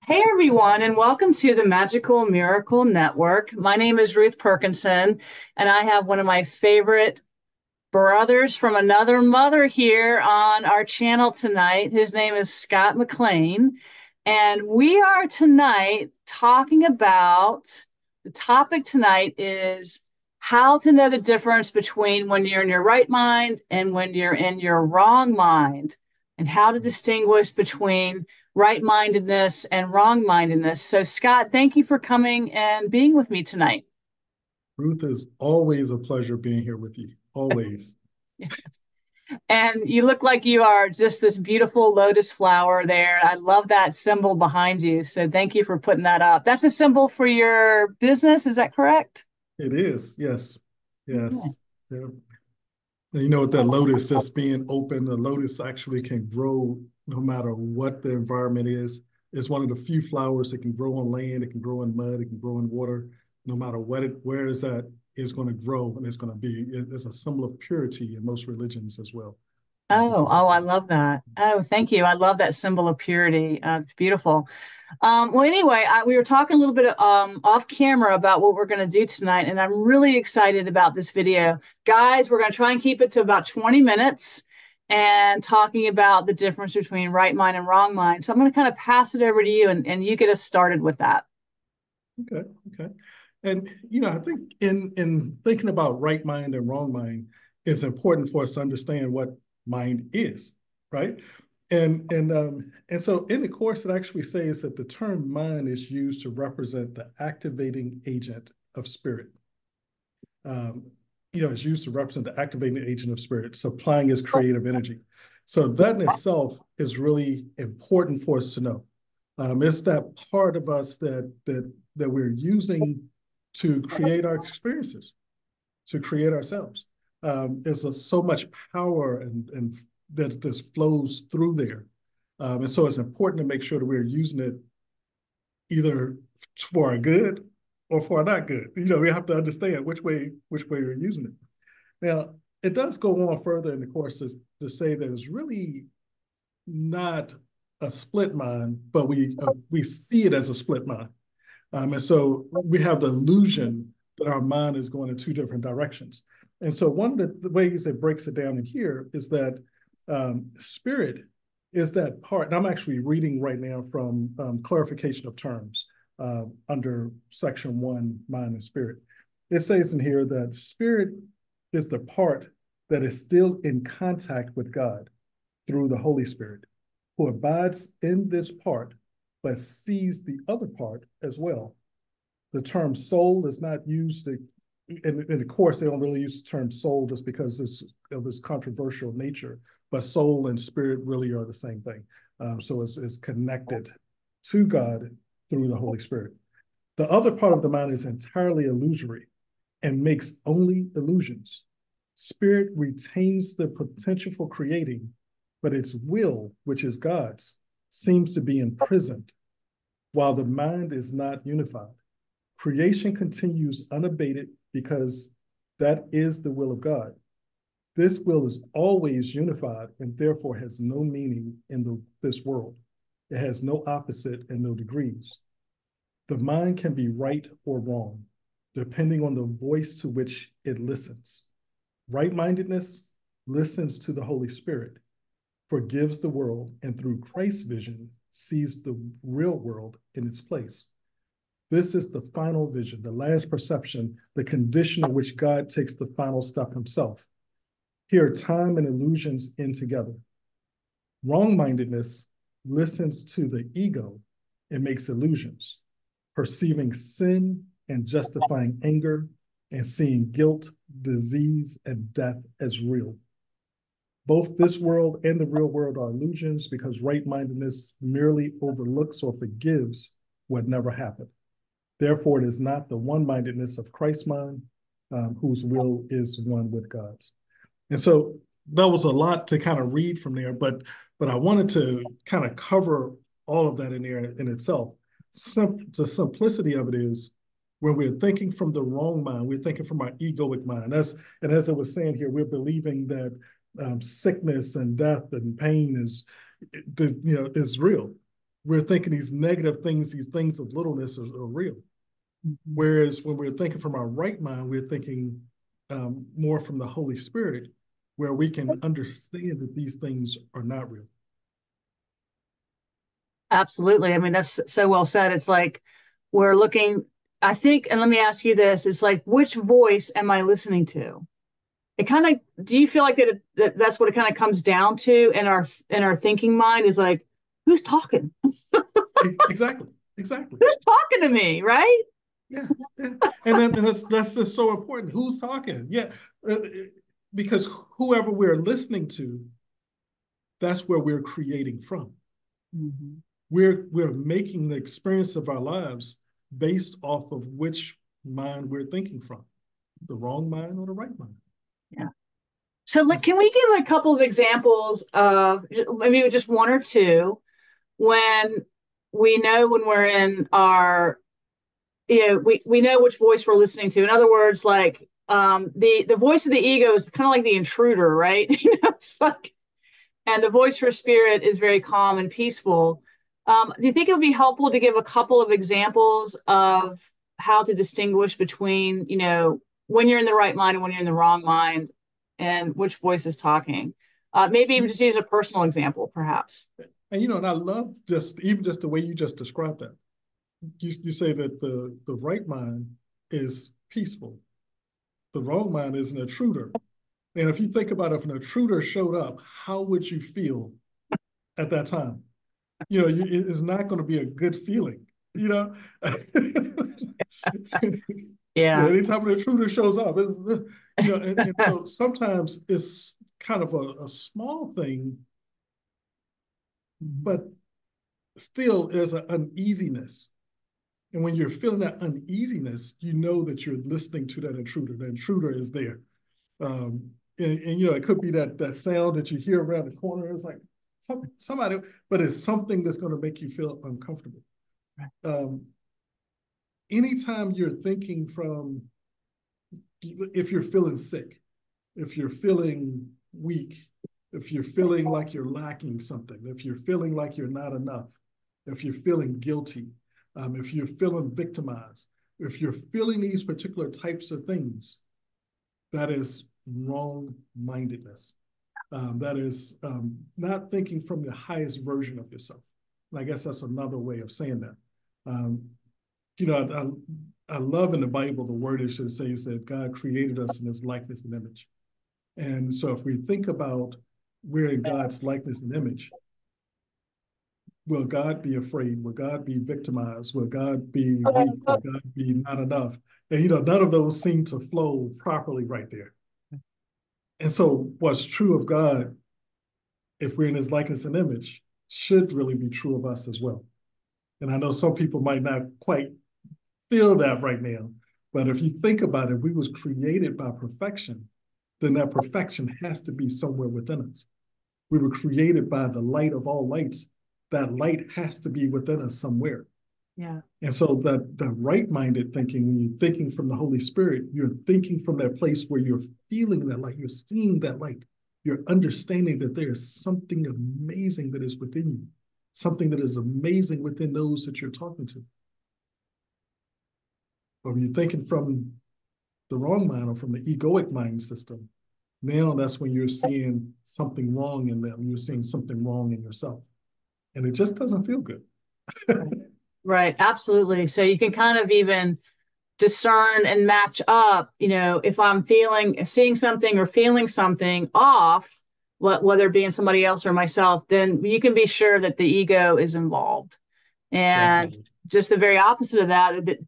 Hey everyone, and welcome to the Magical Miracle Network. My name is Ruth Perkinson, and I have one of my favorite brothers from another mother here on our channel tonight. His name is Scott McClaine, and we are tonight talking about the topic tonight is how to know the difference between when you're in your right mind and when you're in your wrong mind, and how to distinguish between right-mindedness and wrong-mindedness. So, Scott, thank you for coming and being with me tonight. Ruth, is always a pleasure being here with you. Always. And you look like you are just this beautiful lotus flower there. I love that symbol behind you. So thank you for putting that up. That's a symbol for your business. Is that correct? It is. Yes. Okay. Yes. Yeah. And you know, with that lotus just being open, the lotus actually can grow no matter what the environment is. It's one of the few flowers that can grow on land, it can grow in mud, it can grow in water. No matter where it's at, it's going to grow and it's a symbol of purity in most religions as well. This is a I symbol. love that. Oh, thank you. I love that symbol of purity. It's beautiful. Well, anyway, we were talking a little bit off camera about what we're going to do tonight, and I'm really excited about this video. Guys, we're going to try and keep it to about 20 minutes and talking about the difference between right mind and wrong mind. So I'm going to kind of pass it over to you, and you get us started with that. Okay, okay. And you know, I think in thinking about right mind and wrong mind, it's important for us to understand what mind is, right? And so in the course, it actually says that the term mind is used to represent the activating agent of spirit. Um, it's used to represent the activating agent of spirit, supplying its creative energy. So that in itself is really important for us to know. It's that part of us that we're using to create our experiences, to create ourselves. So much power and that just flows through there. And so it's important to make sure that we're using it either for our good or for our not good. You know, we have to understand which way we're using it. Now, it does go on further in the course to say that it's really not a split mind, but we see it as a split mind. And so we have the illusion that our mind is going in two different directions. And so one of the ways it breaks it down in here is that spirit is that part. And I'm actually reading right now from clarification of terms under section 1, mind and spirit. It says in here that spirit is the part that is still in contact with God through the Holy Spirit, who abides in this part, but sees the other part as well. The term soul is not used in the course, they don't really use the term soul just because of its controversial nature, but soul and spirit really are the same thing. So it's connected to God through the Holy Spirit. The other part of the mind is entirely illusory and makes only illusions. Spirit retains the potential for creating, but its will, which is God's, seems to be imprisoned, while the mind is not unified. Creation continues unabated because that is the will of God. This will is always unified and therefore has no meaning in this world. It has no opposite and no degrees. The mind can be right or wrong, depending on the voice to which it listens. Right-mindedness listens to the Holy Spirit, forgives the world, and through Christ's vision, sees the real world in its place. This is the final vision, the last perception, the condition in which God takes the final step himself. Here, time and illusions end together. Wrong-mindedness listens to the ego and makes illusions, perceiving sin and justifying anger and seeing guilt, disease, and death as real. Both this world and the real world are illusions because right-mindedness merely overlooks or forgives what never happened. Therefore, it is not the one-mindedness of Christ's mind, whose will is one with God's. And so that was a lot to kind of read from there, but I wanted to kind of cover all of that in there in itself. The simplicity of it is when we're thinking from the wrong mind, we're thinking from our egoic mind. And as I was saying here, we're believing that sickness and death and pain is real. we're thinking these negative things, these things of littleness are real. Mhm. Whereas when we're thinking from our right mind, we're thinking more from the Holy Spirit, where we can understand that these things are not real. Absolutely. I mean, that's so well said. It's like we're looking, I think, and let me ask you this, it's like, which voice am I listening to? It kind of, do you feel like that's what it kind of comes down to in our thinking mind is like, who's talking? Who's Exactly, exactly. talking to me, right? Yeah, yeah. And that's just so important. Who's talking? Yeah, uh, because whoever we're listening to, that's where we're creating from. Mm-hmm. We're making the experience of our lives based off of which mind we're thinking from, the wrong mind or the right mind. Yeah. So, like, can we give a couple of examples of maybe just one or two when we know when we're in our, we know which voice we're listening to. In other words, like the voice of the ego is kind of like the intruder, right? It's like, and the voice for spirit is very calm and peaceful. Do you think it would be helpful to give a couple of examples of how to distinguish between, when you're in the right mind and when you're in the wrong mind, and which voice is talking? Maybe even just use a personal example, perhaps. And I love just the way you just described that. You say that the right mind is peaceful, the wrong mind is an intruder. And if you think about if an intruder showed up, how would you feel at that time? It's not going to be a good feeling. You know, Yeah. anytime an intruder shows up, and so sometimes it's kind of a small thing, but still there's an uneasiness. And when you're feeling that uneasiness, you know that you're listening to that intruder. The intruder is there. And it could be that sound that you hear around the corner. It's like somebody, but it's something that's going to make you feel uncomfortable. Um, Anytime you're thinking from, if you're feeling sick, if you're feeling weak, if you're feeling like you're lacking something, if you're feeling like you're not enough, if you're feeling guilty, if you're feeling victimized, if you're feeling these particular types of things, that is wrong mindedness. That is not thinking from the highest version of yourself. And I guess that's another way of saying that. Um, I love in the Bible the word it should say that God created us in his likeness and image. And so if we think about we're in God's likeness and image, will God be afraid? Will God be victimized? Will God be weak? Will God be not enough? And none of those seem to flow properly right there. And so what's true of God, if we're in his likeness and image, should really be true of us as well. And I know some people might not quite feel that right now, but if you think about it, we was created by perfection, then that perfection has to be somewhere within us. We were created by the light of all lights. That light has to be within us somewhere. Yeah. And so the right-minded thinking, when you're thinking from the Holy Spirit, you're thinking from that place where you're feeling that light, you're seeing that light, you're understanding that there is something amazing that is within you, something that is amazing within those that you're talking to. But when you're thinking from the wrong mind or from the egoic mind system, now that's when you're seeing something wrong in them. You're seeing something wrong in yourself. And it just doesn't feel good. Right. Absolutely. So you can kind of even discern and match up, if I'm seeing something or feeling something off, whether it be in somebody else or myself, then you can be sure that the ego is involved. And Definitely. just the very opposite of that, the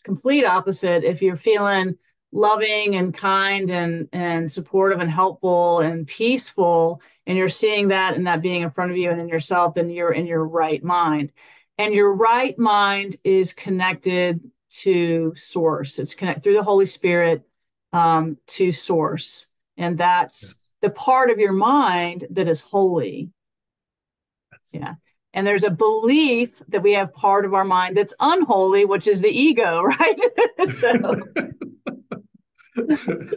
complete opposite, if you're feeling loving and kind and supportive and helpful and peaceful, and you're seeing that and that being in front of you and in yourself, then you're in your right mind. And your right mind is connected to source. It's connected through the Holy Spirit to source. And that's Yes. the part of your mind that is holy. Yes. Yeah. And there's a belief that we have part of our mind that's unholy, which is the ego, right? So,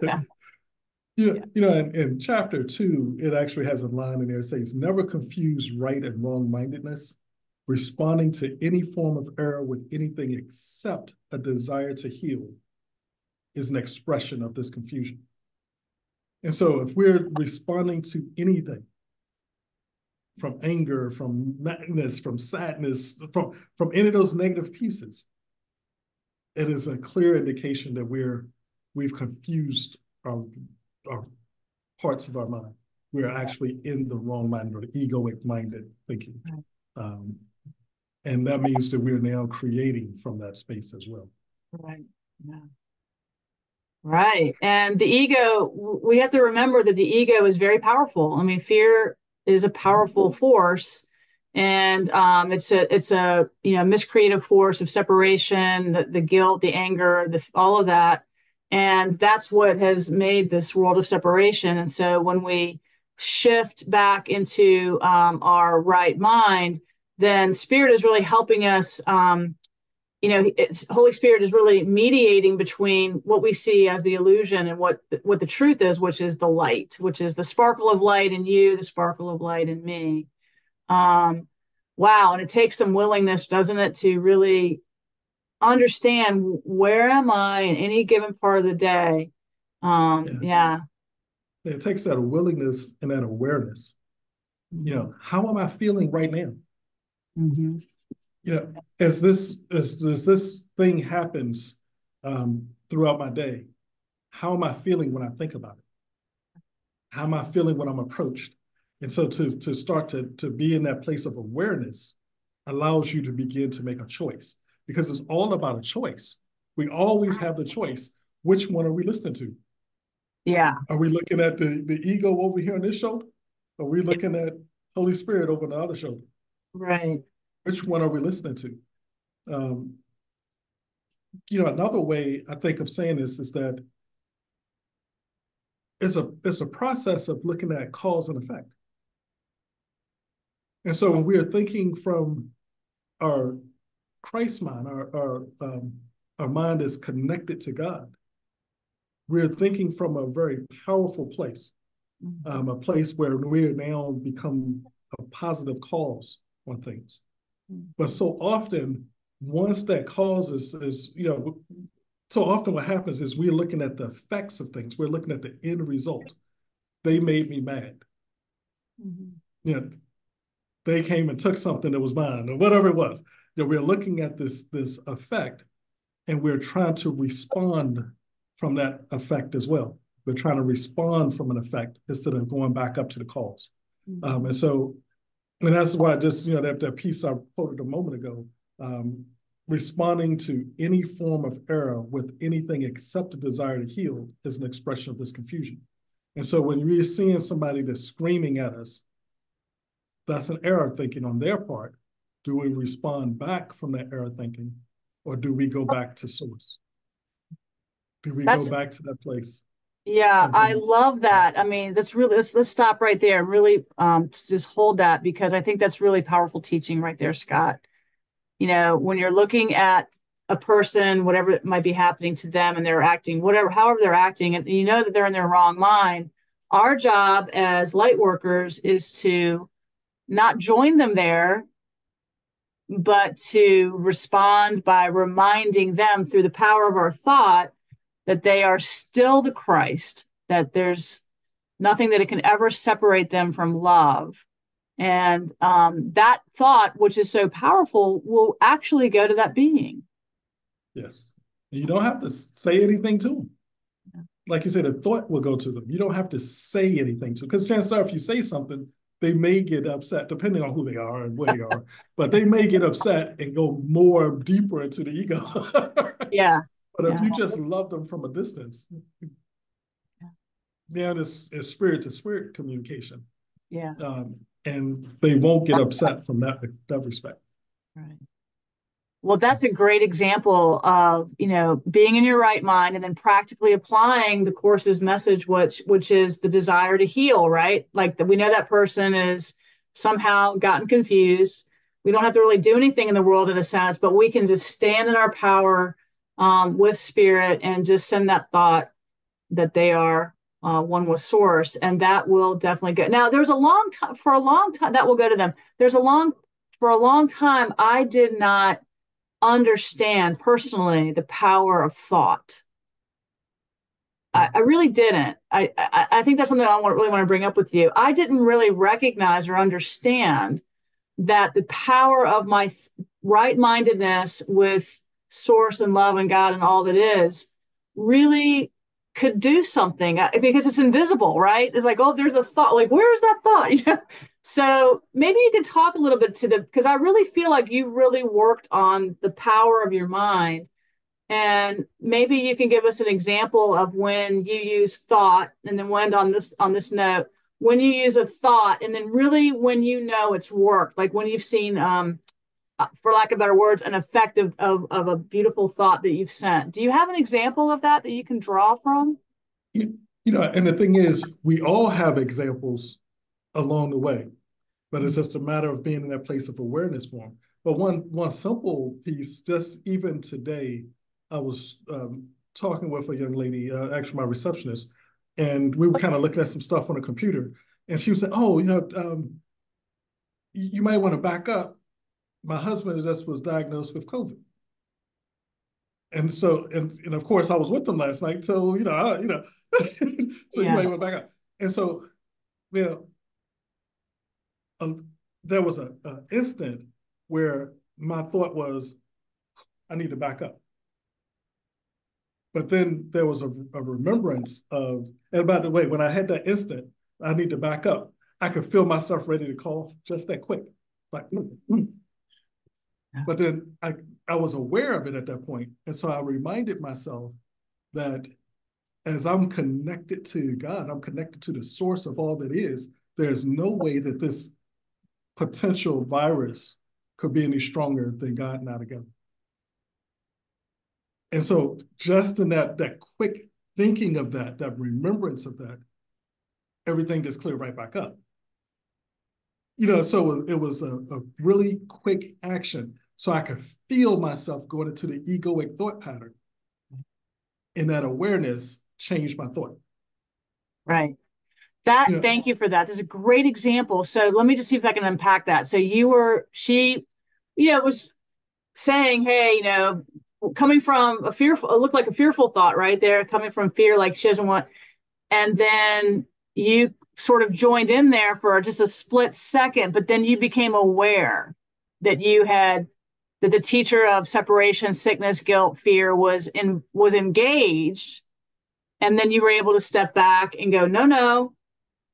yeah. In chapter 2, it actually has a line in there that says, never confuse right and wrong mindedness. responding to any form of error with anything except a desire to heal is an expression of this confusion. And so if we're responding to anything, from anger, from madness, from sadness, from any of those negative pieces, it is a clear indication that we've confused our parts of our mind. We're actually in the wrong mind, or the egoic minded thinking. Um, and that means that we're now creating from that space as well. Right. Yeah. Right. And the ego, we have to remember that the ego is very powerful. I mean, fear is a powerful force, and it's a miscreative force of separation, the guilt, the anger, all of that. And that's what has made this world of separation. And so when we shift back into our right mind, then spirit is really helping us. Holy Spirit is really mediating between what we see as the illusion and what the truth is, which is the light, which is the sparkle of light in you, the sparkle of light in me. Wow. And it takes some willingness, doesn't it, to really understand where am I in any given part of the day. Yeah. It takes that willingness and that awareness. How am I feeling right now? Mm-hmm. As this thing happens throughout my day, how am I feeling when I think about it? How am I feeling when I'm approached? And so to start to be in that place of awareness allows you to begin to make a choice, because it's all about a choice. We always have the choice. Which one are we listening to? Yeah. Are we looking at the ego over here on this shoulder? Or are we looking at Holy Spirit over on the other shoulder? Right. Which one are we listening to? Another way I think of saying this is that it's a process of looking at cause and effect. And so when we are thinking from our Christ mind, our mind is connected to God, we're thinking from a very powerful place, a place where we're now become a positive cause on things. But so often, once that cause so often what happens is we're looking at the effects of things. We're looking at the end result. They made me mad. They came and took something that was mine, or whatever it was. We're looking at this effect, and we're trying to respond from that effect as well. We're trying to respond from an effect instead of going back up to the cause. And that's why just, that piece I quoted a moment ago, responding to any form of error with anything except a desire to heal is an expression of this confusion. And so when we're seeing somebody that's screaming at us, that's an error thinking on their part. Do we respond back from that error thinking, or do we go back to source? Do we go back to that place? Yeah, I love that. I mean, that's really, let's stop right there and really just hold that, because I think that's really powerful teaching right there, Scott. When you're looking at a person, whatever might be happening to them, and they're acting, however they're acting, and you know that they're in their wrong mind, our job as light workers is to not join them there, but to respond by reminding them through the power of our thought that they are still the Christ, that there's nothing that it can ever separate them from love. And that thought, which is so powerful, will actually go to that being. Yes. You don't have to say anything to them. Like you said, a thought will go to them. You don't have to say anything to them, because chances are if you say something, they may get upset, depending on who they are and where they are, but they may get upset and go more deeper into the ego. Yeah. But if you just love them from a distance, then it's spirit to spirit communication. Yeah. And they won't get upset from that respect. Right. Well, that's a great example of, being in your right mind and then practically applying the course's message, which is the desire to heal, right? Like we know that person is somehow gotten confused. We don't have to really do anything in the world in a sense, but we can just stand in our power with spirit and just send that thought that they are one with source, and that will definitely go. Now, there's a long time that will go to them. There's a long for a long time, I did not understand personally the power of thought. I really didn't. I think that's something really want to bring up with you. I didn't really recognize or understand that the power of my right mindedness with source and love and God and all that is really could do something because it's invisible, right? It's like, oh, there's a thought. Like, where is that thought? So maybe you could talk a little bit to because I really feel like you've really worked on the power of your mind. And maybe you can give us an example of when you use thought, and then when on this note, when you use a thought, and then really when you know it's worked, like when you've seen, for lack of better words, an effect of a beautiful thought that you've sent. Do you have an example of that you can draw from? And the thing is, we all have examples along the way, but it's just a matter of being in that place of awareness for them. But one simple piece, just even today, I was talking with a young lady, actually my receptionist, and we were kind of looking at some stuff on the computer, and she was saying, "Oh, you might want to back up. My husband just was diagnosed with COVID." And so, and of course, I was with them last night, so so you might Yeah. want to back up. And so, yeah, uh, there was a instant where my thought was, I need to back up. But then there was a remembrance of, and by the way, when I had that instant, I need to back up, I could feel myself ready to cough just that quick. Like, But then I was aware of it at that point. And so I reminded myself that as I'm connected to God, I'm connected to the source of all that is, there's no way that this potential virus could be any stronger than God and I together. And so just in that quick thinking of that remembrance of that, everything just cleared right back up. So it was a really quick action. So I could feel myself going into the egoic thought pattern. And that awareness changed my thought. Right. You know, Thank you for that. That's a great example. So let me just see if I can unpack that. So she, was saying, hey, coming from a fearful, it looked like a fearful thought right there, coming from fear, like she doesn't want, and then you sort of joined in there for just a split second, but then you became aware that that the teacher of separation, sickness, guilt, fear was engaged. And then you were able to step back and go, no, no,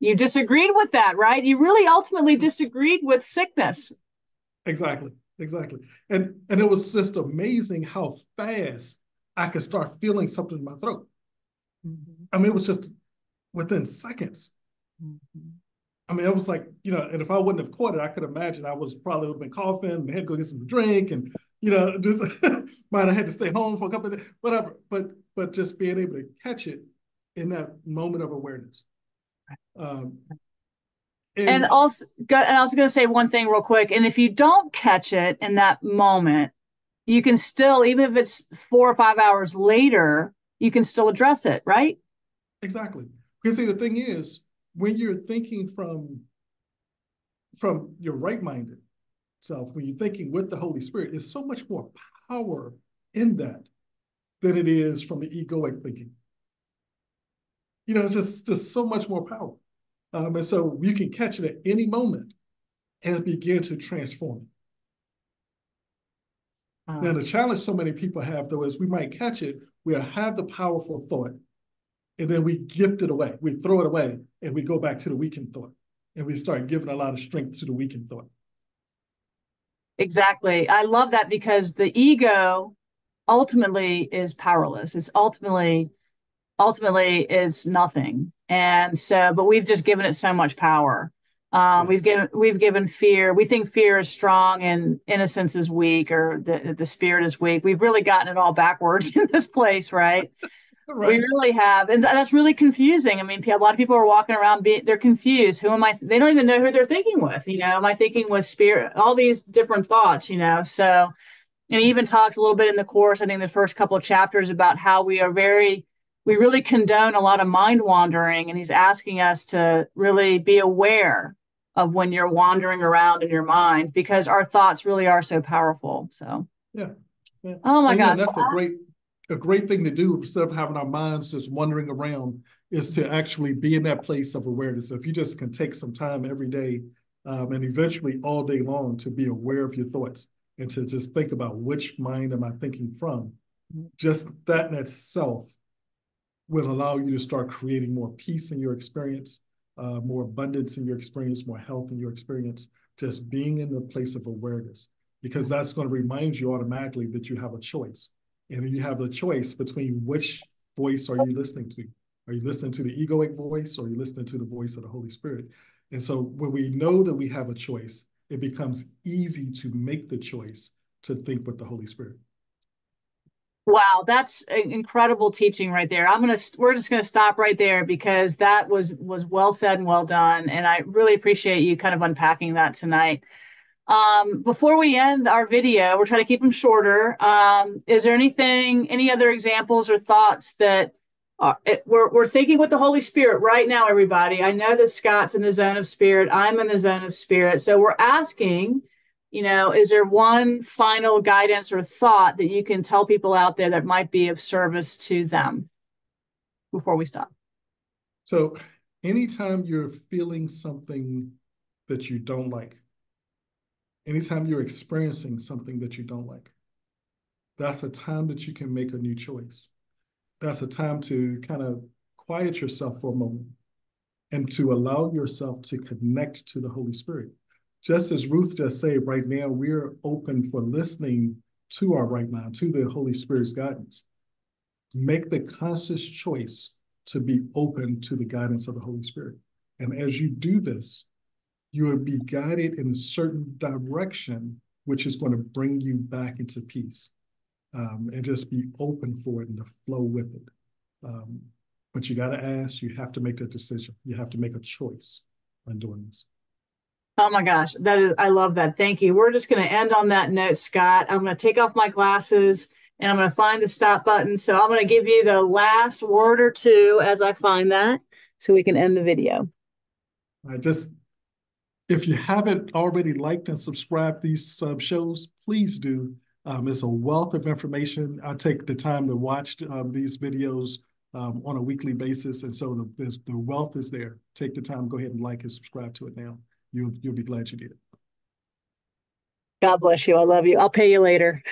you disagreed with that, right? You really ultimately disagreed with sickness. exactly, exactly. And it was just amazing how fast I could start feeling something in my throat. Mm-hmm. I mean, it was just within seconds. Mm-hmm. I mean, it was like, and if I wouldn't have caught it, I could imagine I was probably would have been coughing and had to go get some drink and, just might have had to stay home for a couple of days, whatever. But just being able to catch it in that moment of awareness. Um, And and also, and I was going to say one thing real quick. And if you don't catch it in that moment, you can still, even if it's 4 or 5 hours later, you can still address it, right? exactly. Because see, the thing is, when you're thinking from your right-minded self, when you're thinking with the Holy Spirit, there's so much more power in that than it is from the egoic thinking. It's just so much more power. And so you can catch it at any moment and begin to transform it. Now, Um, the challenge so many people have, though, is we might catch it, we'll have the powerful thought, and then we gift it away. We throw it away, and we go back to the weakened thought. And we start giving a lot of strength to the weakened thought. exactly. I love that because the ego ultimately is powerless. It's ultimately is nothing. And so, but we've just given it so much power. Yes. We've given fear. We think fear is strong and innocence is weak, or the spirit is weak. We've really gotten it all backwards in this place, right? We Right. really have, and that's really confusing. I mean, a lot of people are walking around they're confused. Who am I? They don't even know who they're thinking with. Am I thinking with spirit? All these different thoughts. So, and he even talks a little bit in the course, I think the first couple of chapters, about how we really condone a lot of mind wandering. And he's asking us to really be aware of when you're wandering around in your mind, because our thoughts really are so powerful. So, Yeah. Yeah. oh my And yeah, gosh. that's a great thing to do instead of having our minds just wandering around is to actually be in that place of awareness. If you just can take some time every day and eventually all day long to be aware of your thoughts and to just think about which mind am I thinking from, just that in itself will allow you to start creating more peace in your experience, more abundance in your experience, more health in your experience, just being in the place of awareness, because that's going to remind you automatically that you have a choice. And you have a choice between which voice are you listening to? Are you listening to the egoic voice or are you listening to the voice of the Holy Spirit? And so when we know that we have a choice, it becomes easy to make the choice to think with the Holy Spirit. Wow, that's an incredible teaching right there. We're just gonna stop right there because that was well said and well done, and I really appreciate you kind of unpacking that tonight. Before we end our video, we're trying to keep them shorter. Is there any other examples or thoughts that we're thinking with the Holy Spirit right now, everybody? I know that Scott's in the zone of spirit. I'm in the zone of spirit. So we're asking, is there one final guidance or thought that you can tell people out there that might be of service to them before we stop? So anytime you're feeling something that you don't like, anytime you're experiencing something that you don't like, that's a time that you can make a new choice. That's a time to kind of quiet yourself for a moment and to allow yourself to connect to the Holy Spirit. Just as Ruth just said, right now, we're open for listening to our right mind, to the Holy Spirit's guidance. Make the conscious choice to be open to the guidance of the Holy Spirit. And as you do this, you will be guided in a certain direction, which is going to bring you back into peace. And just be open for it and to flow with it. But you got to ask, you have to make that decision. You have to make a choice on doing this. Oh my gosh, I love that. Thank you. We're just going to end on that note, Scott. I'm going to take off my glasses and I'm going to find the stop button. So I'm going to give you the last word or two as I find that so we can end the video. If you haven't already liked and subscribed these shows, please do. It's a wealth of information. I take the time to watch these videos on a weekly basis. And so the wealth is there. Take the time, go ahead and like and subscribe to it now. You'll be glad you did. God bless you. I love you. I'll pay you later.